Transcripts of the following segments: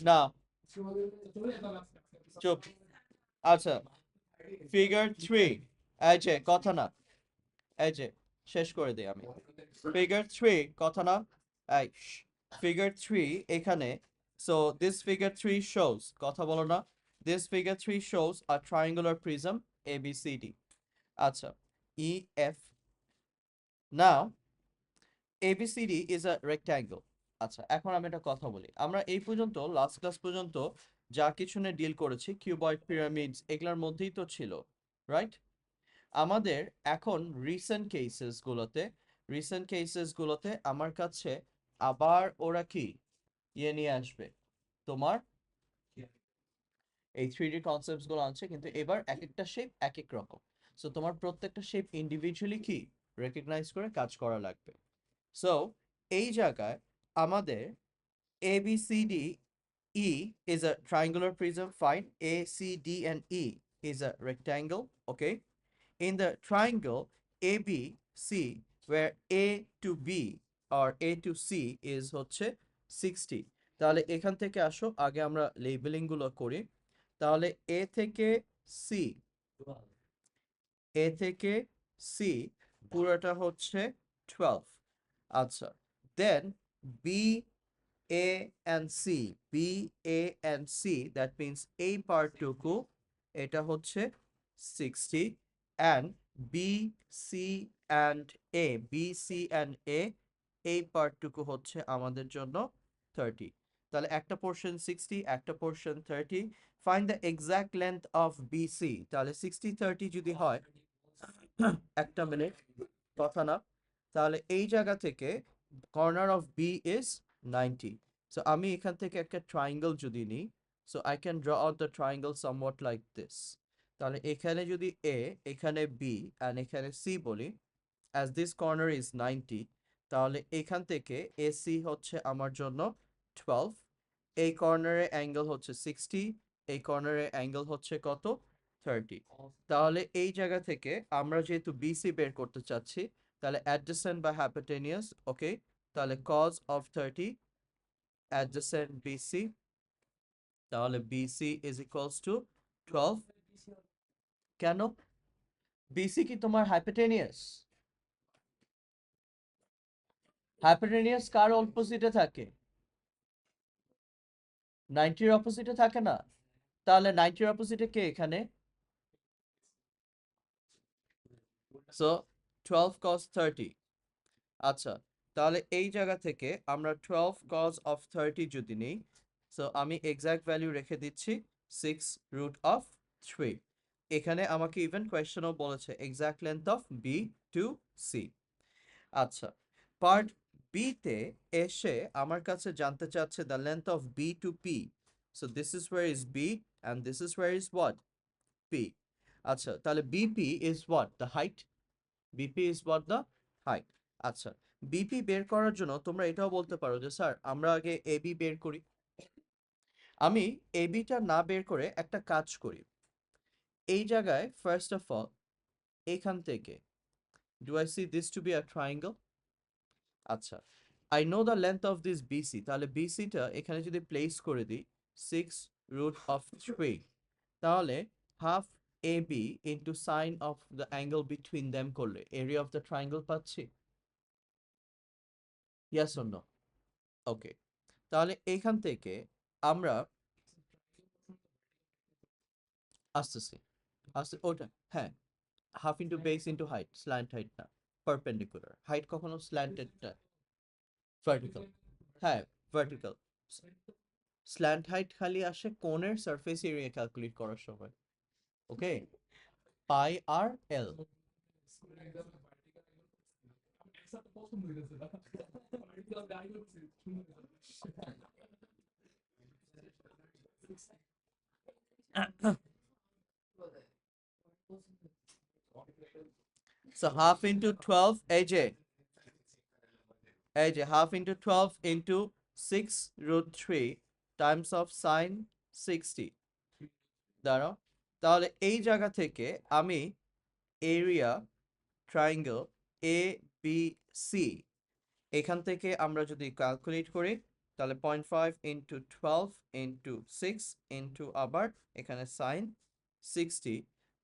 না, চুপ। আচ্ছা, ফিগার 3, এই যে কথা না, এই যে শেষ করে দিই আমি। ফিগার 3 কথা না, এই ফিগার 3 এখানে, so this figure 3 shows, কথা বলো না, this figure 3 shows a triangular prism ABCD. আচ্ছা, EF. Now ABCD is a rectangle. আচ্ছা, এখন আমি একটা কথা বলি, আমরা এই পর্যন্ত লাস্ট ক্লাস পর্যন্ত যা কিছু নিয়ে ডিল করেছি, কিউবয়েড, পিরামিডস, এগুলোর মধ্যেই তো ছিল, রাইট? আমাদের এখন রিসেন্ট কেসেসগুলোতে আমার কাছে আবার ওরা কি ইয়ে নিয়ে আসবে, তোমার এই 3D কনসেপ্টসগুলো আনছে, কিন্তু এবার এক একটা শেপ এক এক রকম। সো তোমার প্রত্যেকটা শেপ ইন্ডিভিজুয়ালি কি রেকগনাইজ করে কাজ করা লাগবে। সো এই জায়গায় আমাদের ABCD E is a triangular prism. Fine. ACD and E is a rectangle. Okay. In the triangle ABC, where A to B or A to C is হচ্ছে 60, তাহলে এখান থেকে আসো আগে আমরা লেবেলিং গুলো করি। তাহলে A থেকে C পুরোটা হচ্ছে 12। আচ্ছা, দেন B A and C, B A and C, that means এই পার্টটুকু এটা হচ্ছে 60, and B C and A, B C and A এই পার্টটুকু হচ্ছে আমাদের জন্য 30। তাহলে একটা পোর্শন 60, একটা portion 30। Find the exact length of BC। তাহলে 60 30 যদি হয়, একটা মিনিট, কথা না, তাহলে এই জায়গা থেকে corner of B is 90। So আমি এখান থেকে একটা ট্রায়াঙ্গেল যদি নিই, so I can draw out the triangle somewhat like this. তাহলে এখানে যদি এ, এখানে বি অ্যান্ড এখানে সি বলি, অ্যাজ দিস কর্নার ইজ 90, তাহলে এখান থেকে এসি হচ্ছে আমার জন্য 12, এই কর্নারের অ্যাঙ্গেল হচ্ছে 60, এই কর্নারের অ্যাঙ্গেল হচ্ছে কত, 30। তাহলে এই জায়গা থেকে আমরা যেহেতু বিসি বের করতে চাচ্ছি, তাহলে অ্যাডজেসেন্ট বা হ্যাপোটেনিয়াস, ওকে, তাহলে কজ অফ 30 অ্যাডজেসেন্ট বিসি, তাহলে বিসি ইজ ইকুয়ালস টু 12। কেন, বিসি কি তোমার হ্যাপোটেনিয়াস? হ্যাপোটেনিয়াস কার অপোজিটে থাকে? 90-র অপোজিটে থাকে না? তাহলে 90-র অপোজিটে কে এখানে? So 12 cos 30। আচ্ছা, তাহলে এই জায়গা থেকে আমরা 12 cos of 30 যদি নিই, সো আমি এক্সাক্ট ভ্যালু রেখে দিচ্ছি 6√3। এখানে আমাকে ইভেন কোয়েশ্চেনও বলেছে exact length of B to C. আচ্ছা, পার্ট বি তে এসে আমার কাছে জানতে চাচ্ছে the length of B to P. So this is where is B and this is where is what, P. আচ্ছা, তাহলে BP is what, the height. BP is what, the height. আচ্ছা, BP বের করার জন্য তোমরা এটাও বলতে পারো যে স্যার আমরা আগে এবি বের করি। আমি এবিটা না বের করে একটা কাজ করি, এই জায়গায় ফার্স্ট অফ অল এখান থেকে do I see this to be a triangle? আচ্ছা, I know the length of this BC, তাহলে বিসিটা এখানে যদি প্লেস করে দিই 6√3, তাহলে half AB into sine of the angle between them করলে এরিয়া অফ দ্য ট্রায়াঙ্গেল পাচ্ছি। Yes or no? ওকে, তাহলে এখান থেকে আমরা আসতেছি, আসতে ওটা হ্যাঁ, half into base into height, slant height না, পারপেন্ডিকুলার হাইট কখনো স্ল্যান্টেড না, ভার্টিক্যাল। হ্যাঁ, ভার্টিক্যাল। স্ল্যান্ট হাইট খালি আসে কোণের সারফেস এরিয়া ক্যালকুলেট করার সময়। ওকে, পাই আর এল। So half into 12, AJ, half into 12 into 6√3 times of sin 60। দাঁড়াও, তাহলে এই জায়গা থেকে আমি area triangle A B C, এখান থেকে আমরা যদি ক্যালকুলেট করি, তাহলে 0.5 ইন্টু 12 ইন্টু 6 ইন্টু আবার এখানে সাইন 60,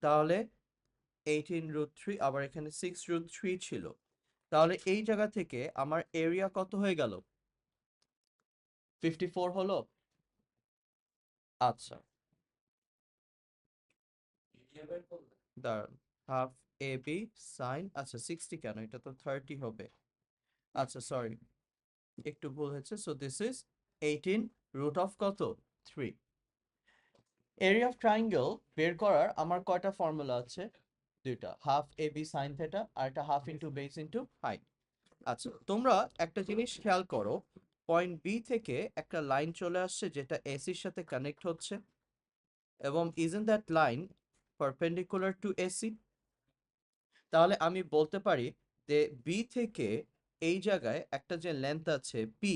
তাহলে 18√3, আবার এখানে 6√3 ছিল। তাহলে এই জায়গা থেকে আমার এরিয়া কত হয়ে গেল? 54 হলো। আচ্ছা, দাঁড়ান, হাফ এ বি সাইন, আচ্ছা 60 কেন, এটা তো 30 হবে। আচ্ছা সরি, একটু ভুল হয়েছে। So this is 18 root of কত? 3। এরিয়া অফ ট্রায়াঙ্গেল বের করার আমার কয়টা ফর্মুলা আছে? দুইটা, half A B sine theta আর একটা half into base into height. আচ্ছা, তোমরা একটা জিনিস খেয়াল করো, পয়েন্ট বি থেকে একটা লাইন চলে আসছে যেটা এসির সাথে কানেক্ট হচ্ছে, এবং isn't that line perpendicular to AC? তাহলে আমি বলতে পারি যে বি থেকে এই জায়গায় একটা যে লেন্থ আছে পি,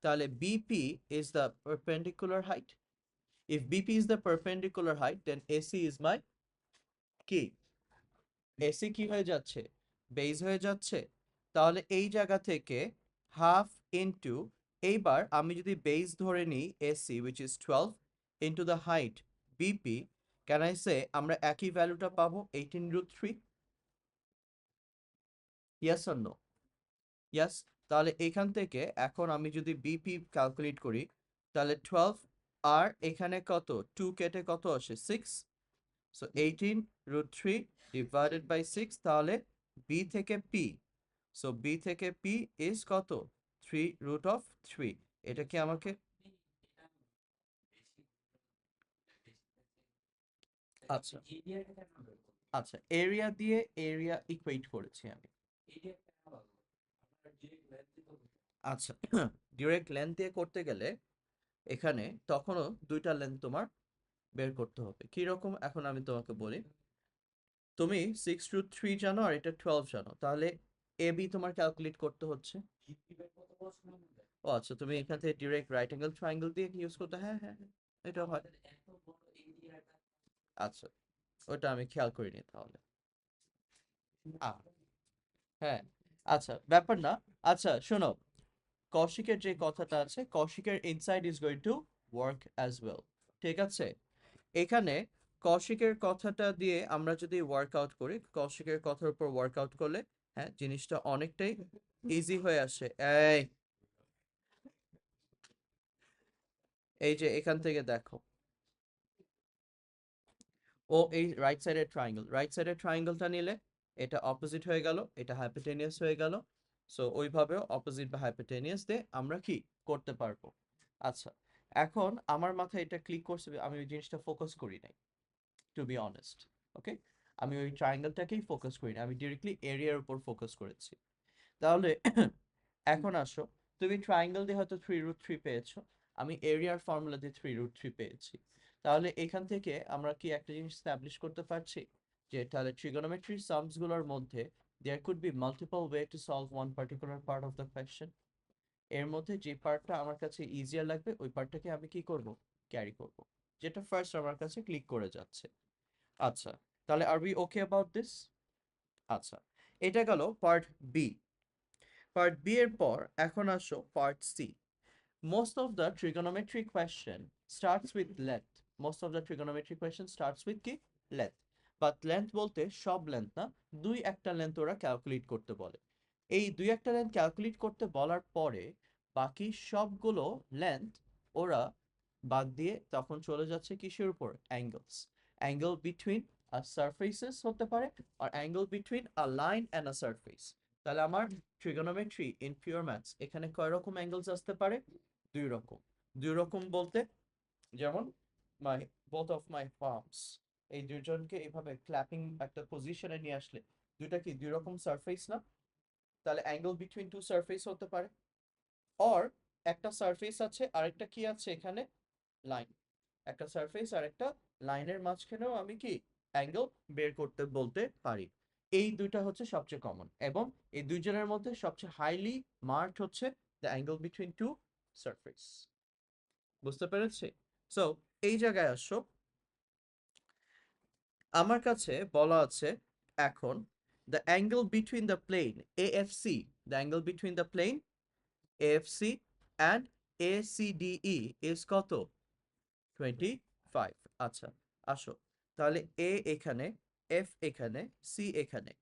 তাহলে BP is the perpendicular height. If BP is the perpendicular height, then AC is my কি? এসি কি হয়ে যাচ্ছে? বেজ হয়ে যাচ্ছে। তাহলে এই জায়গা থেকে হাফ ইন্টু, এইবার আমি যদি বেজ ধরে নিই AC which is 12 into the height BP, can I say আমরা একই ভ্যালুটা পাবো 18√3? Yes or no? ইয়াস। তাহলে এখান থেকে এখন আমি যদি বিপি ক্যালকুলেট করি, তাহলে 12 আর এখানে কত 2 কেটে কত আসে 6, সো 18√3 ডিভাইডেড বাই 6, তাহলে বি থেকে পি, সো বি থেকে পি ইজ কত? 3√3। এটা কি আমাকে, আচ্ছা আচ্ছা, এরিয়া দিয়ে এরিয়া ইকুয়েট করেছি আমি। আচ্ছা, ডিরেক্ট লেন্থ দিয়ে করতে গেলে এখানে তখনও দুইটা লেন্থ তোমার বের করতে হবে। কি রকম এখন আমি তোমাকে বলি, তুমি 6√3 জানো আর এটা 12 জানো, তাহলে এ বি তোমার ক্যালকুলেট করতে হচ্ছে। ও আচ্ছা, তুমি এখান থেকে ডিরেক্ট রাইট অ্যাঙ্গেল ট্রায়াঙ্গেল দিয়ে ইউজ করতে, হ্যাঁ হ্যাঁ হ্যাঁ, এটা হয়। আচ্ছা, ওটা আমি খেয়াল করিনি তাহলে। আ, হ্যাঁ, আচ্ছা ব্যাপার না। আচ্ছা শোনো, কৌশিকের যে কথাটা আছে, কৌশিকের inside is going to work as well. ঠিক আছে, এখানে কৌশিকের কথাটা দিয়ে আমরা যদি ওয়ার্কআউট করি, কৌশিকের কথার উপর ওয়ার্কআউট করলে হ্যাঁ জিনিসটা অনেকটাই ইজি হয়ে আসে। এই এই যে এখান থেকে দেখো, ও এই রাইট সাইডের ট্রায়াঙ্গেলটা নিলে এটা অপোজিট হয়ে গেল, এটা হাইপোটেনিয়াস হয়ে গেল। সো ওইভাবেও অপোজিট বা হাইপোটেনিয়াস দিয়ে আমরা কি করতে পারবো। আচ্ছা, এখন আমার মাথায় এটা ক্লিক করছে, আমি ওই জিনিসটা ফোকাস করি নাই, টু বি অনেস্ট। ওকে, আমি ওই ট্রায়াঙ্গেলটাকেই ফোকাস করি না, আমি ডিরেক্টলি এরিয়ার উপর ফোকাস করেছি। তাহলে এখন আসো, তুমি ট্রায়াঙ্গেল দিয়ে হয়তো 3√3 পেয়েছো, আমি এরিয়ার ফর্মুলা দিয়ে 3√3 পেয়েছি। তাহলে এখান থেকে আমরা কি একটা জিনিস এস্টাবলিশ করতে পারছি, যে তাহলে ট্রিগোনোমেট্রি সামস গুলোর মধ্যে there could be multiple way to solve one particular part of the question. এর মধ্যে যে পার্টটা আমার কাছে ইজিয়ার লাগবে ওই পার্টটাকে আমি কি করব, ক্যারি করব, যেটা ফার্স্ট আমার কাছে ক্লিক করে যাচ্ছে। আচ্ছা, তাহলে আর উই ওকে অ্যাবাউট দিস? আচ্ছা, এটা গেল পার্ট বি। পার্ট বি এর পর এখন আসো part C. Most of the trigonometry question starts with length. Most of the trigonometry question starts with কি? Length. But length বলতে সব লেন্থ না, দুই একটা লেন্থ ওরা ক্যালকুলেট করতে বলে। এই দুই একটা লেন্থ ক্যালকুলেট করতে বলার পরে বাকি সবগুলো লেন্থ ওরা বাদ দিয়ে তখন চলে যাচ্ছে কিসের উপর? অ্যাঙ্গেলস। অ্যাঙ্গেল বিটুইন সারফেসেস হতে পারে, আর angle between a line and a surface. তাহলে আমার ট্রিগোনোমেট্রি ইন পিওর ম্যাথস এখানে কয় রকম অ্যাঙ্গেলস আসতে পারে? দুই রকম। দুই রকম বলতে, যেমন মাই বোথ অফ মাই পামস, এই দুইজনকে এইভাবে ক্ল্যাপিং একটা পজিশনে নিয়ে আসলে দুইটা কি দুই রকম সারফেস না? তাহলে অ্যাঙ্গেল বিটুইন টু সারফেস হতে পারে। অর একটা সারফেস আছে আরেকটা কি আছে এখানে? লাইন। একটা সারফেস আর একটা লাইনের মাঝখানেও আমি কি অ্যাঙ্গেল বের করতে বলতে পারি। এই দুইটা হচ্ছে সবচেয়ে কমন, এবং এই দুইজনের মধ্যে সবচেয়ে হাইলি মার্কড হচ্ছে the angle between two surface. বুঝতে পেরেছি? সো এই জায়গায় আসো, আমার কাছে বলা আছে এখন the angle between the plane AFC, the angle between the plane AFC and ACDE is কত? 25। আচ্ছা, আসো তাহলে A এখানে, F এখানে, C এখানে।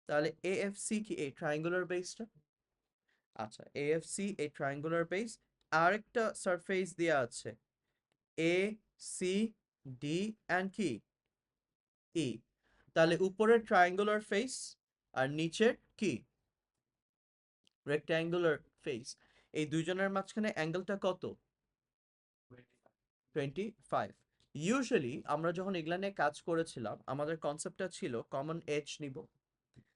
তাহলে AFC কি এই ট্রায়াঙ্গুলার বেসটা? আচ্ছা, AFC এই ট্রায়াঙ্গুলার বেস, আরেকটা সারফেস দেয়া আছে ACD and কি E। তাহলে উপরের ট্রায়াঙ্গুলার ফেস আর নিচের কি রেক্ট্যাঙ্গুলার ফেস, এই দুইজনের মাঝখানে অ্যাঙ্গেলটা কত? 25। ইউজুয়ালি আমরা যখন এগুলা নিয়ে কাজ করেছিলাম আমাদের কনসেপ্টটা ছিল কমন এজ নিব।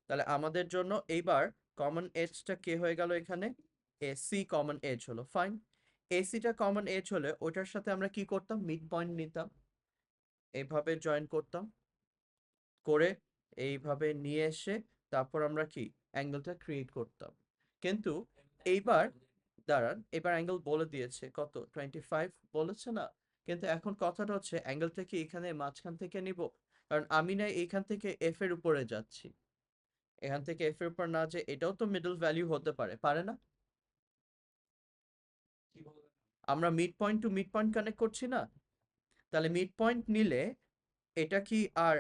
তাহলে আমাদের জন্য এইবার কমন এজটা কে হয়ে গেল এখানে? এসি কমন এজ হলো, ফাইন। এসিটা কমন এজ হলে ওটার সাথে আমরা কি করতাম? মিড পয়েন্ট নিতাম, এইভাবে জয়েন করতাম, করে এইভাবে নিয়ে এসে তারপর আমরা কি অ্যাঙ্গেলটা ক্রিয়েট করতাম। কিন্তু এইবার দাঁড়ান, এবার অ্যাঙ্গেল বলে দিয়েছে কত? 25 বলেছে না? কিন্তু এখন কথাটা হচ্ছে অ্যাঙ্গেলটা কি এখানে মাঝখান থেকে নিব? কারণ আমি না এইখান থেকে এফ এর উপরে যাচ্ছি, এখান থেকে এফ এর উপর না, যে এটাও তো মিডল ভ্যালু হতে পারে, পারে না? আমরা mid point to mid point connect করছি না? তাহলে মিড পয়েন্ট নিলে এটা কি আর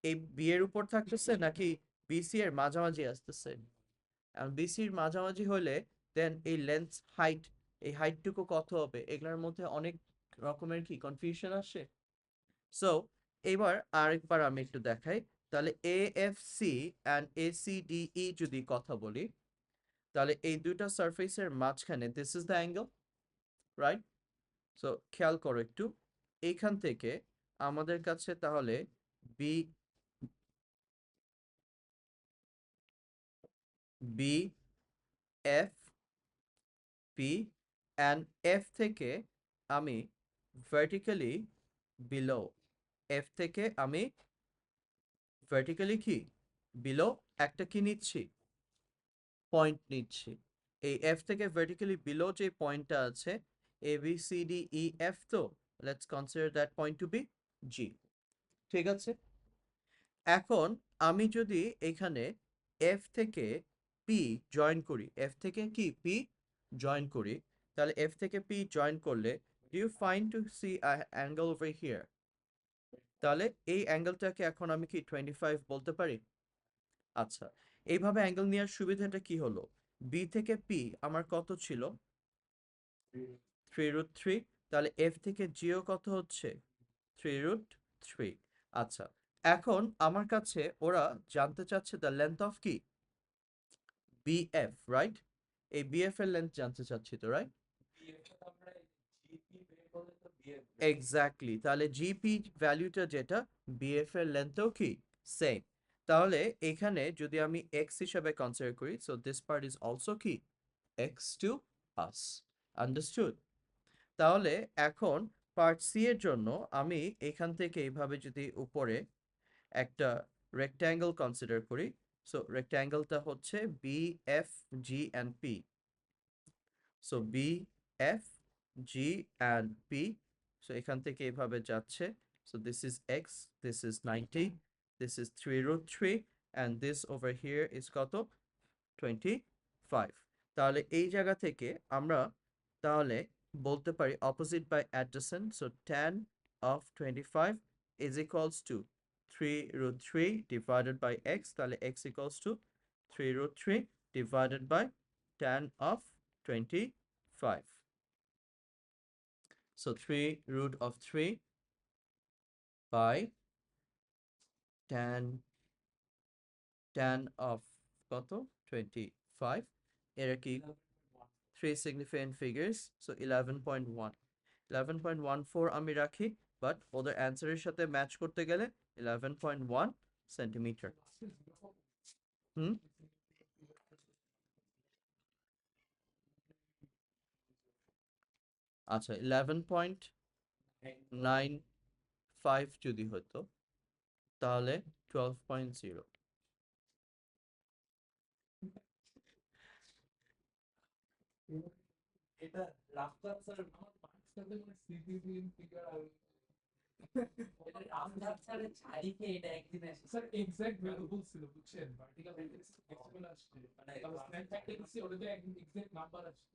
এই বি এর উপর থাকতেছে নাকি বিসি এর মাঝামাঝি আসতেছে? বিসির মাঝামাঝি হলে দেন এই লেন্থ হাইট, এই হাইটটুকু কত হবে? এগুলোর মধ্যে অনেক রকমের কি কনফিউশন আসে। সো এবার আরেকবার আমি একটু দেখাই। তাহলে AFC অ্যান্ড ACDE যদি কথা বলি, তাহলে এই দুইটা সারফেসের মাঝখানে this is the angle, right? So খেয়াল করো একটু, এইখান থেকে আমাদের কাছে তাহলে B B F P and F থেকে আমি ভার্টিক্যালি বিলো, এফ থেকে আমি ভার্টিক্যালি কি বিলো একটা কি নিচ্ছি? পয়েন্ট নিচ্ছি। এই এফ থেকে ভার্টিক্যালি বিলো যে পয়েন্টটা আছে ABCDEF, তো let's consider that point to be G. ঠিক আছে, এখন আমি যদি এখানে এফ থেকে পি জয়েন করি, এফ থেকে কি পি জয়েন করি, তাহলে এফ থেকে পি জয়েন করলে do you find to C angle over here? তাহলে এই অ্যাঙ্গেলটাকে এখন আমি কি 25 বলতে পারি? আচ্ছা, এইভাবে অ্যাঙ্গেল নেওয়ার সুবিধাটা কি হলো? বি থেকে পি আমার কত ছিল? 3√3। তাহলে এফ থেকে জিও কত হচ্ছে? 3√3। আচ্ছা, এখন আমার কাছে ওরা জানতে চাচ্ছে দ্য লেন্থ অফ কি বিএফ, রাইট? এই বিএফ এর লেন্থ জানতে চাচ্ছি তো, রাইট? এক্স্যাক্টলি, তাহলে জিপি ভ্যালুটা যেটা বিএফ এর লেন্থও কি সেম। তাহলে এখানে যদি আমি এক্স হিসাবে কনসিডার করি, so this part is also কি এক্স টু আস, আন্ডারস্টুড? তাহলে এখন পার্ট সি এর জন্য আমি এখান থেকে এইভাবে যদি উপরে একটা রেক্ট্যাঙ্গেল কনসিডার করি, সো রেক্ট্যাঙ্গেলটা হচ্ছে B F G and P. So B F G and P, so এখান থেকে এভাবে যাচ্ছে। So this is X, this is 90, this is 3√3 and this over here is কত? 25। তাহলে এই জায়গা থেকে আমরা তাহলে বলতে পারি opposite by adjacent, so tan of 25 is equals to 3√3 divided by x, তাহলে x equals to 3√3 divided by tan of 25. So 3√3 by tan of কত? 25, এরা কি 3 significant figures, so 11.1, 11.14 আমি রাখি, বাট ওদের অ্যান্সারের সাথে ম্যাচ করতে গেলে 11.1 সেন্টিমিটার। হুম, আচ্ছা 11.95 যদি হতো তাহলে 12.0। এটা রাফসান স্যার আমার মার্কস সাথে মানে সিজিপিএন ফিগার আর এটা রাফসান স্যারের ছাড়িকে এটা একদিন আসে স্যার এক্সাক্ট ভ্যালুবল ছিল বুঝছেন ভার্টিক্যাল ম্যাট্রিক্স ডেসিমাল আসছে মানে স্ন্যাপ ফ্যাক্টর দিছি ওটাতে এক্সাক্ট নাম্বার আসছে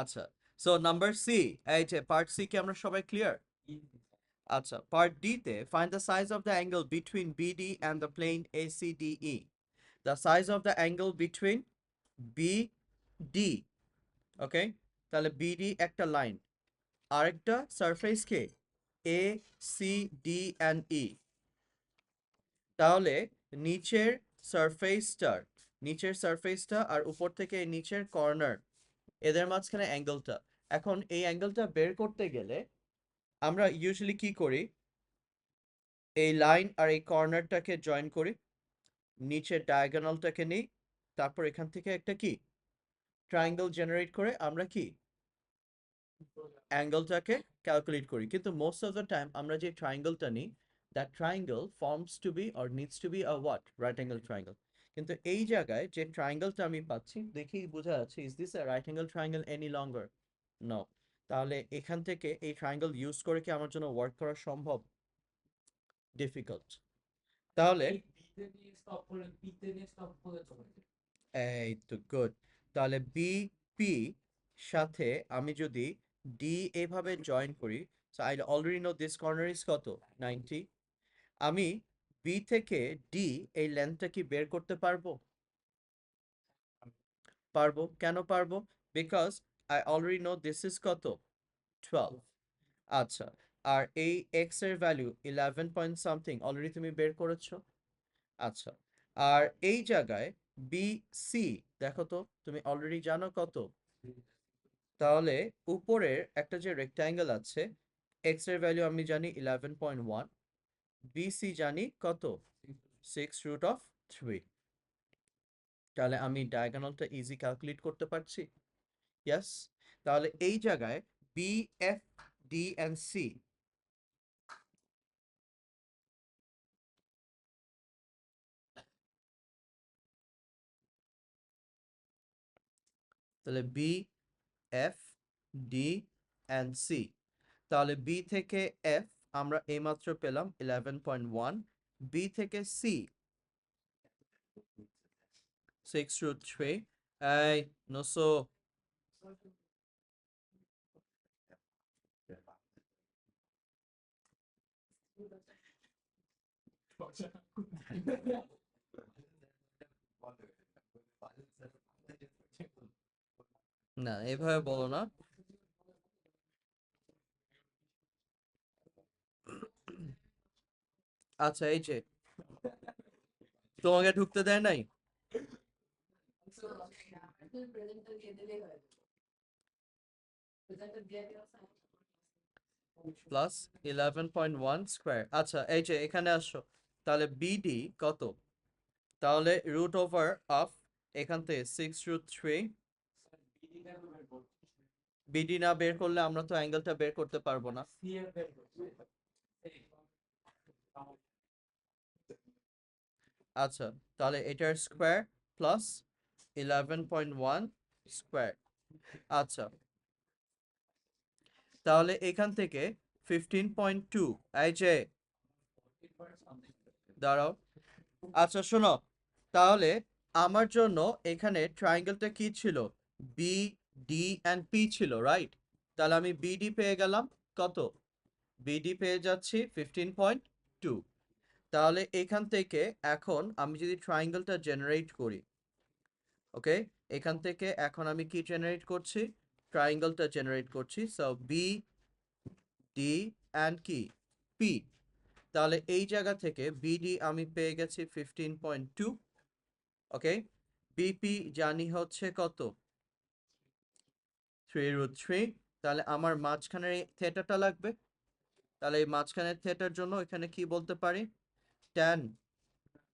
আচ্ছা, সো নাম্বার সি, এই যে পার্ট সি কি আমরা সবাই ক্লিয়ার? আচ্ছা, পার্ট ডি তে find the size of the angle between BD and the plane ACDE। The size of the angle between BD, okay, তাহলে বিডি একটা লাইন, আরেকটা সারফেস কে ACD&E। তাহলে নিচের সারফেসটার, নিচের সারফেসটা আর উপর থেকে এই নিচের কর্নার, এদের মাঝখানে অ্যাঙ্গেলটা। এখন এই অ্যাঙ্গেলটা বের করতে গেলে আমরা ইউজুয়ালি কি করি, এই লাইন আর এই কর্নারটাকে জয়েন করি, নিচের ডায়াগোনালটাকে নিই, তারপর এখান থেকে একটা কি ট্রায়াঙ্গেল জেনারেট করে আমরা কি অ্যাঙ্গেলটাকে ক্যালকুলেট করি। কিন্তু মোস্ট অফ দ্য টাইম আমরা যে ট্রায়াঙ্গেলটা নিই, that triangle forms to be or needs to be a what, right angle triangle. কিন্তু এই জায়গায় যে ট্রায়াঙ্গেলটা আমি পাচ্ছি দেখেই বোঝা যাচ্ছে, is this a right angle triangle any longer? No. তাহলে এখান থেকে এই ট্রায়াঙ্গেল ইউজ করে কি আমার জন্য ওয়ার্ক করা সম্ভব? ডিফিকাল্ট। তাহলে এই তো গুড। তাহলে বিপি সাথে আমি যদি ডি এভাবে জয়েন করি, so I already no this corner is কত, 90। আমি বি থেকে ডি এই লেন্থটা কি বের করতে পারবো? পারবো। কেন পারবো? Because I already no this is কত, 12। আচ্ছা, আর এই এক্স এর ভ্যালু 11 পয়েন্ট সামথিং অলরেডি তুমি বের করেছো। আচ্ছা, আর এই জায়গায় বি সি দেখো তো, তুমি অলরেডি জানো কত। তাহলে উপরের একটা যে রেক্ট্যাঙ্গেল আছে, এক্স এর ভ্যালু আমি জানি 11.1, বিসি জানি কত, 6√3। তাহলে আমি ডায়াগোনালটা ইজি ক্যালকুলেট করতে পারছি। ইয়েস। তাহলে এই জায়গায় B, F, D and C, তাহলে B, F, D and C, তাহলে বি থেকে এফ আমরা এইমাত্র পেলাম 11.1, বি থেকে সি 6√3। এই নসো, না এভাবে বলো না। আচ্ছা, এই যে তোমাকে ঢুকতে দেয় নাই, প্লাস 11.1 স্কোয়ার। আচ্ছা, এই যে এখানে আসো, তাহলে বিডি কত, তাহলে রুট ওভার অফ এখান থেকে 6√3। বিডি না বের করলে আমরা তো অ্যাঙ্গেলটা বের করতে পারবো না। আচ্ছা, তাহলে এটার স্কোয়ার প্লাস 11.1 স্কোয়ার। আচ্ছা, তাহলে এখান থেকে 15.2, এই যে দাঁড়াও। আচ্ছা শোনো, তাহলে আমার জন্য এখানে ট্রায়াঙ্গেলটা কি ছিল, বি, ডি অ্যান্ড পি ছিল, রাইট? তাহলে আমি বিডি পেয়ে গেলাম কত, বিডি পেয়ে যাচ্ছি 15.2। তাহলে এখান থেকে এখন আমি যদি ট্রায়াঙ্গেলটা জেনারেট করি, ওকে, এখান থেকে এখন আমি কি জেনারেট করছি, ট্রায়াঙ্গেলটা জেনারেট করছি। সো বি, ডি অ্যান্ড কি, পি। তাহলে এই জায়গা থেকে বিডি আমি পেয়ে গেছি 15.2, ওকে। বিপি জানি হচ্ছে কত, 3√3। তাহলে আমার মাঝখানের এই থেটাটা লাগবে, তাহলে এই মাঝখানের থেটার জন্য এখানে কি বলতে পারি, tan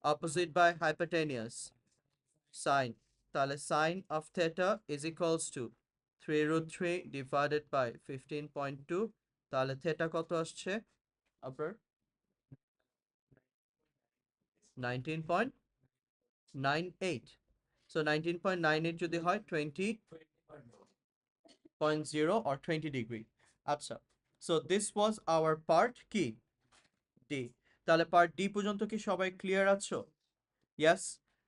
opposite by hypotenuse sine. তাহলে sine of theta is equals to 3√3 divided by 15.2। তাহলে থেটা কত আসছে আপনার, 19.98। সো 19.98 যদি হয় 20.0 or 20 degree। আচ্ছা, so this was our part কি, ডি। তাহলে পার্ট ডি পর্যন্ত কি সবাই ক্লিয়ার আছো? ইয়েস।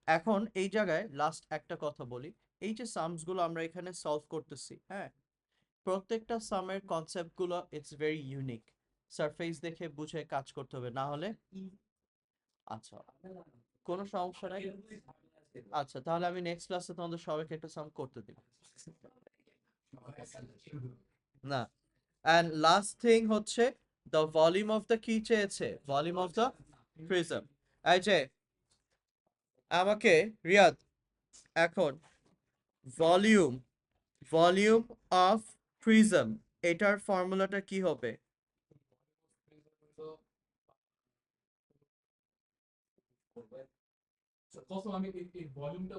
এখন এই জায়গায় লাস্ট একটা কথা বলি, এই যে সামস গুলো আমরা এখানে সলভ করতেছি, হ্যাঁ, প্রত্যেকটা সামের কনসেপ্ট গুলো ইটস ভেরি ইউনিক। সারফেস দেখে বুঝে কাজ করতে হবে, না হলে আচ্ছা কোনো সমস্যা নাই। আচ্ছা তাহলে আমি নেক্সট ক্লাসে তোমাদের সবাইকে একটা সাম করতে দিব না। অ্যান্ড লাস্ট থিং হচ্ছে দ্য ভলিউম অফ দ্য কি চেয়েছে, ভলিউম অফ দ্য প্রিজম। এই যে আমাকে রিয়াদ এখন ভলিউম ভলিউম অফ প্রিজম এটার ফর্মুলাটা কি হবে? কসম আমি এই ভলিউমটা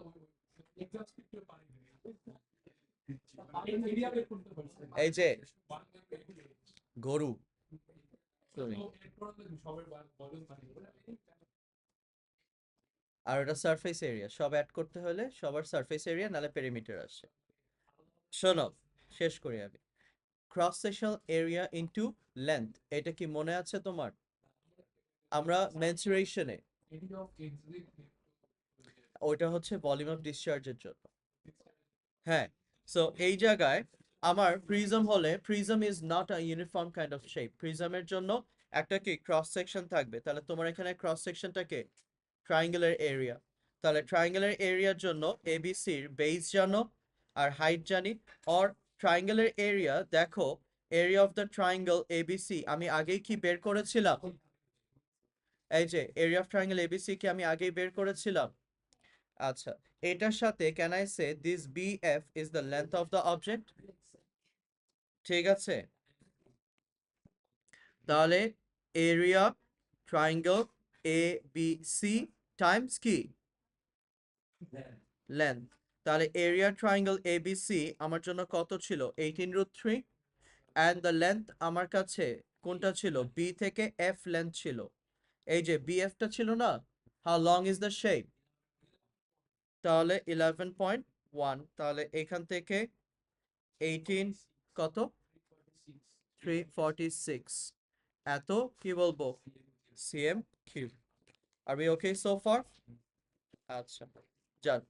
এক্সাক্ট করতে পারি না। এরিয়া বের করতে পারছি না। এই যে গরু তো তুমি, এরপর সবার ভলিউম মানে আর ওটা সারফেস এরিয়া, সব অ্যাড করতে হলে সবার সারফেস এরিয়া নালে পেরিমিটার আসে। শোনো শেষ করি আমি, cross sectional area into length, এটা কি মনে আছে তোমার? আমরা মেনসুরেশনে এরিয়া অফ এক্সিট ওইটা হচ্ছে ভলিউম অফ ডিসচার্জের জন্য। হ্যাঁ, সো এই জায়গায় আমার প্রিজম হলে, prism is not a uniform kind of shape, প্রিজমের জন্য একটা কি ক্রস সেকশন থাকবে, তাহলে তোমার এখানে ক্রস সেকশনটাকে ট্রায়াঙ্গেলের এরিয়া, তাহলে ট্রায়াঙ্গেলের এরিয়ার জন্য এবিসির বেস জানো আর হাইট জানি, অর ট্রায়াঙ্গেলের এরিয়া দেখো, area of the triangle ABC আমি আগেই কি বের করেছিলাম, এই যে এরিয়া অফ ট্রায়াঙ্গেল এবিসি কি আমি আগেই বের করেছিলাম। আচ্ছা, এটার সাথে can I say this BF is the length of the object, ঠিক আছে? তাহলে area triangle A B C times কি লেন্থ, তাহলে area triangle A B C আমার জন্য কত ছিল, 18√3, অ্যান্ড দ্য লেন্থ আমার কাছে কোনটা ছিল, বি থেকে এফ লেন্থ ছিল, এই যে বিএফটা ছিল না, how long is the shape, তাহলে 11.1, তাহলে এখান থেকে 18 কত 346, এত কি বলবো সিএম কিউব। আর বি ওকে সো ফার? আচ্ছা যান।